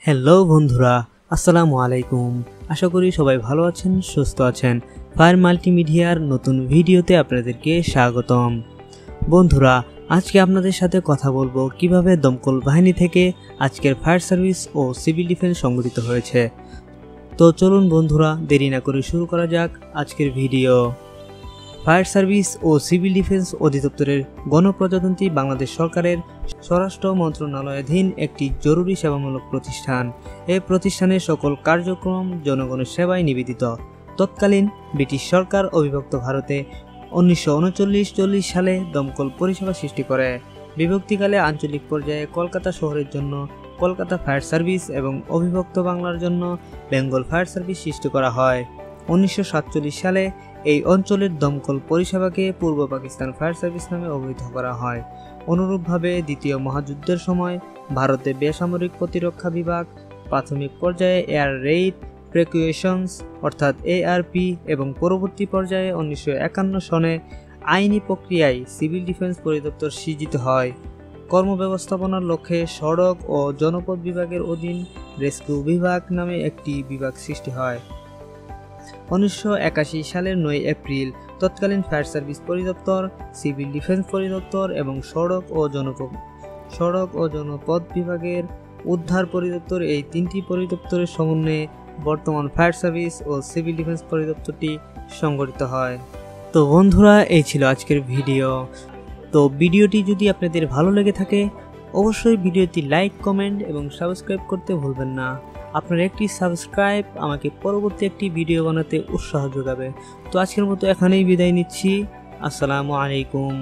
Hello বন্ধুরা, আসসালামু আলাইকুম। আশা করি সবাই ভালো আছেন, সুস্থ আছেন। ফায়ার মাল্টিমিডিয়ার নতুন ভিডিওতে আপনাদেরকে স্বাগতম। বন্ধুরা, আজকে আপনাদের সাথে কথা বলবো কিভাবে দমকল বাহিনী থেকে আজকের ফায়ার সার্ভিস ও সিভিল ডিফেন্স সংগঠিত হয়েছে। তো চলুন বন্ধুরা, দেরি না করে শুরু করা যাক আজকের ভিডিও। ফায়ার সার্ভিস ও সিভিল ডিফেন্স অধিদপ্তরের গণপ্রজাতন্ত্রী বাংলাদেশ সরকারের স্বরাষ্ট্র মন্ত্রণালয়াধীন একটি জরুরি সেবামূলক প্রতিষ্ঠান। এই প্রতিষ্ঠানের সকল কার্যক্রম জনগণের সেবায় নিবেদিত। তৎকালীন ব্রিটিশ সরকার অবিভক্ত ভারতে 1939-40 সালে দমকল পরিষেবা সৃষ্টি করে। বিভক্তিকালে আঞ্চলিক পর্যায়ে কলকাতা শহরের জন্য কলকাতা ফায়ার সার্ভিস এবং অবিভক্ত বাংলার জন্য বেঙ্গল ফায়ার সার্ভিস সৃষ্টি করা হয়। 1947 সালে এই অঞ্চলের দমকল পরিষেবাকে পূর্ব পাকিস্তান ফায়ার সার্ভিস নামে অভিহিত করা হয়। অনুরূপভাবে দ্বিতীয় মহাযুদ্ধের সময় ভারতে বেসামরিক প্রতিরক্ষা বিভাগ প্রাথমিক পর্যায়ে এয়ার রেইড প্রিকুয়েশনস অর্থাৎ এআরপি এবং পরবর্তী পর্যায়ে 1951 সনে আইনি প্রক্রিয়ায় সিভিল ডিফেন্স পরিদপ্তর সৃজিত হয়। কর্মব্যবস্থাপনার লক্ষ্যে সড়ক ও জনপথ বিভাগের অধীন রেস্কিউ বিভাগ নামে একটি বিভাগ সৃষ্টি হয়। 1981 সালের 9 এপ্রিল তৎকালীন ফায়ার সার্ভিস পরিদপ্তর, সিভিল ডিফেন্স পরিদপ্তর এবং সড়ক ও জনপথ বিভাগের উদ্ধার পরিদপ্তর এই তিনটি পরিদপ্তরের সমন্বয়ে বর্তমান ফায়ার সার্ভিস ও সিভিল ডিফেন্স পরিদপ্তরটি সংগঠিত হয়। তো বন্ধুরা, এই ছিল আজকের ভিডিও। তো ভিডিওটি যদি আপনাদের ভালো লেগে থাকে অবশ্যই ভিডিওটি লাইক, কমেন্ট এবং সাবস্ক্রাইব করতে ভুলবেন না। আপনার একটি সাবস্ক্রাইব আমাকে পরবর্তী একটি ভিডিও বানাতে উৎসাহ যোগাবে। তো আজকের মতো এখানেই বিদায় নিচ্ছি। আসসালামু আলাইকুম।